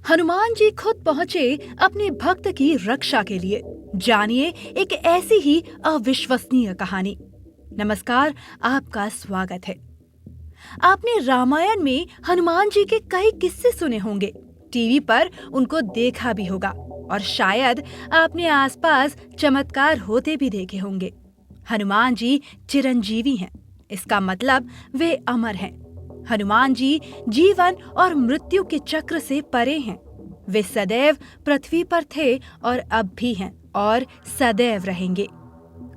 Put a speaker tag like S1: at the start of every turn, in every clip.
S1: हनुमान जी खुद पहुंचे अपने भक्त की रक्षा के लिए। जानिए एक ऐसी ही अविश्वसनीय कहानी। नमस्कार, आपका स्वागत है। आपने रामायण में हनुमान जी के कई किस्से सुने होंगे, टीवी पर उनको देखा भी होगा और शायद आपने आसपास चमत्कार होते भी देखे होंगे। हनुमान जी चिरंजीवी हैं, इसका मतलब वे अमर हैं। हनुमान जी जीवन और मृत्यु के चक्र से परे हैं। वे सदैव पृथ्वी पर थे और अब भी हैं और सदैव रहेंगे।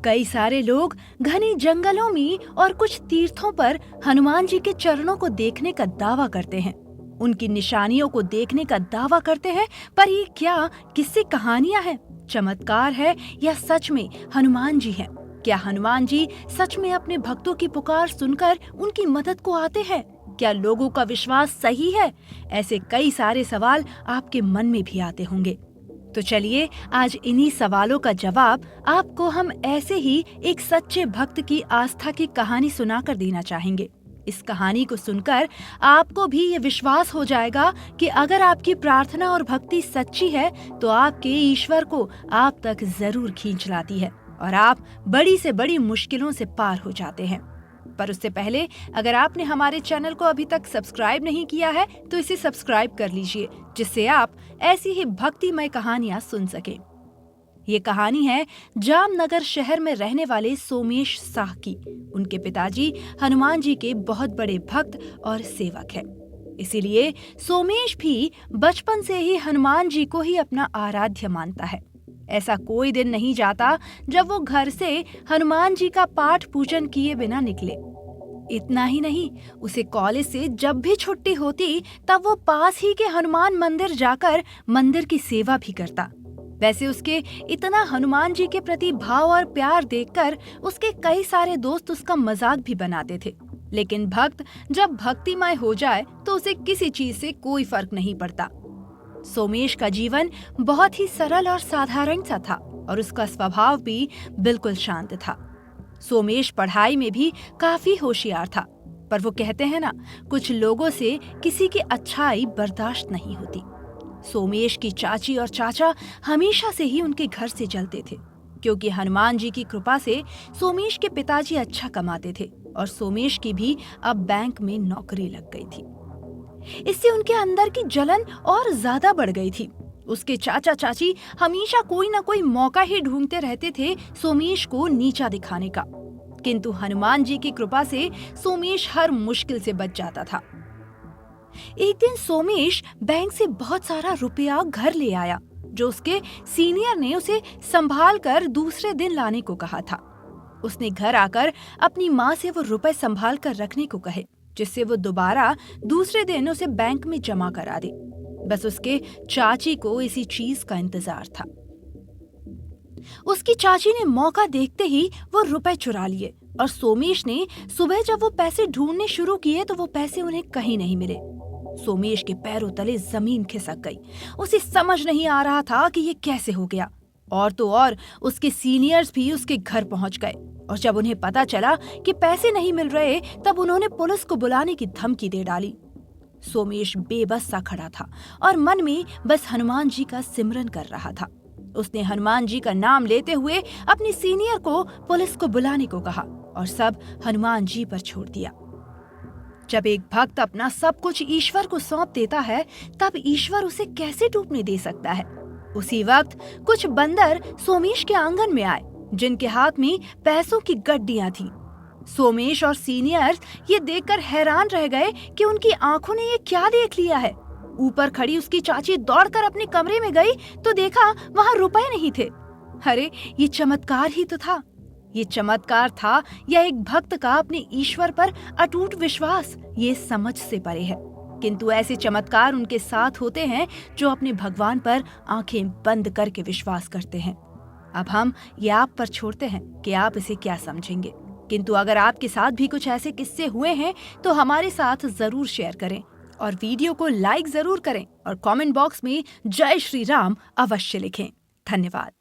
S1: कई सारे लोग घने जंगलों में और कुछ तीर्थों पर हनुमान जी के चरणों को देखने का दावा करते हैं, उनकी निशानियों को देखने का दावा करते हैं। पर ये क्या किस्से कहानियां हैं, चमत्कार है या सच में हनुमान जी हैं? क्या हनुमान जी सच में अपने भक्तों की पुकार सुनकर उनकी मदद को आते हैं? क्या लोगों का विश्वास सही है? ऐसे कई सारे सवाल आपके मन में भी आते होंगे। तो चलिए आज इन्हीं सवालों का जवाब आपको हम ऐसे ही एक सच्चे भक्त की आस्था की कहानी सुनाकर देना चाहेंगे। इस कहानी को सुनकर आपको भी ये विश्वास हो जाएगा कि अगर आपकी प्रार्थना और भक्ति सच्ची है तो आपके ईश्वर को आप तक जरूर खींच लाती है और आप बड़ी से बड़ी मुश्किलों से पार हो जाते हैं। पर उससे पहले अगर आपने हमारे चैनल को अभी तक सब्सक्राइब नहीं किया है तो इसे सब्सक्राइब कर लीजिए, जिससे आप ऐसी ही भक्तिमय कहानियां सुन सकें। ये कहानी है जामनगर शहर में रहने वाले सोमेश साह की। उनके पिताजी हनुमान जी के बहुत बड़े भक्त और सेवक हैं। इसीलिए सोमेश भी बचपन से ही हनुमान जी को ही अपना आराध्य मानता है। ऐसा कोई दिन नहीं जाता जब वो घर से हनुमान जी का पाठ पूजन किए बिना निकले। इतना ही नहीं, उसे कॉलेज से जब भी छुट्टी होती तब वो पास ही के हनुमान मंदिर जाकर मंदिर की सेवा भी करता। वैसे उसके इतना हनुमान जी के प्रति भाव और प्यार देखकर उसके कई सारे दोस्त उसका मजाक भी बनाते थे। लेकिन भक्त जब भक्तिमय हो जाए तो उसे किसी चीज से कोई फर्क नहीं पड़ता। सोमेश का जीवन बहुत ही सरल और साधारण सा था और उसका स्वभाव भी बिल्कुल शांत था। सोमेश पढ़ाई में भी काफी होशियार था, पर वो कहते हैं ना, कुछ लोगों से किसी की अच्छाई बर्दाश्त नहीं होती। सोमेश की चाची और चाचा हमेशा से ही उनके घर से जलते थे, क्योंकि हनुमान जी की कृपा से सोमेश के पिताजी अच्छा कमाते थे और सोमेश की भी अब बैंक में नौकरी लग गई थी। इससे उनके अंदर की जलन और ज्यादा बढ़ गई थी। उसके चाचा चाची हमेशा कोई ना कोई मौका ही ढूंढते रहते थे सोमेश को नीचा दिखाने का, किंतु हनुमान जी की कृपा से सोमेश हर मुश्किल से बच जाता था। एक दिन सोमेश बैंक से बहुत सारा रुपया घर ले आया, जो उसके सीनियर ने उसे संभाल कर दूसरे दिन लाने को कहा था। उसने घर आकर अपनी माँ से वो रुपए संभाल कर रखने को कहे, जिससे वो दोबारा दूसरे दिन उसे बैंक में जमा करा दे। बस उसके चाची को इसी चीज का इंतजार था। उसकी चाची ने मौका देखते ही वो रुपए चुरा लिए और सोमेश ने सुबह जब वो पैसे ढूंढने शुरू किए तो वो पैसे उन्हें कहीं नहीं मिले। सोमेश के पैरों तले जमीन खिसक गई। उसे समझ नहीं आ रहा था कि ये कैसे हो गया। और तो और उसके सीनियर्स भी उसके घर पहुंच गए और जब उन्हें पता चला कि पैसे नहीं मिल रहे तब उन्होंने पुलिस को बुलाने की धमकी दे डाली। सोमेश बेबस सा खड़ा था और मन में बस हनुमान जी का सिमरन कर रहा था। उसने हनुमान जी का नाम लेते हुए अपने सीनियर को पुलिस को बुलाने को कहा और सब हनुमान जी पर छोड़ दिया। जब एक भक्त अपना सब कुछ ईश्वर को सौंप देता है तब ईश्वर उसे कैसे टूटने दे सकता है। उसी वक्त कुछ बंदर सोमेश के आंगन में आए, जिनके हाथ में पैसों की गड्डियां थी। सोमेश और सीनियर्स ये देखकर हैरान रह गए कि उनकी आंखों ने ये क्या देख लिया है। ऊपर खड़ी उसकी चाची दौड़कर अपने कमरे में गई तो देखा वहां रुपए नहीं थे। अरे ये चमत्कार ही तो था। ये चमत्कार था या एक भक्त का अपने ईश्वर पर अटूट विश्वास, ये समझ से परे है। किंतु ऐसे चमत्कार उनके साथ होते हैं जो अपने भगवान पर आंखें बंद करके विश्वास करते हैं। अब हम ये आप पर छोड़ते हैं कि आप इसे क्या समझेंगे। किंतु अगर आपके साथ भी कुछ ऐसे किस्से हुए हैं तो हमारे साथ जरूर शेयर करें और वीडियो को लाइक जरूर करें और कमेंट बॉक्स में जय श्री राम अवश्य लिखें। धन्यवाद।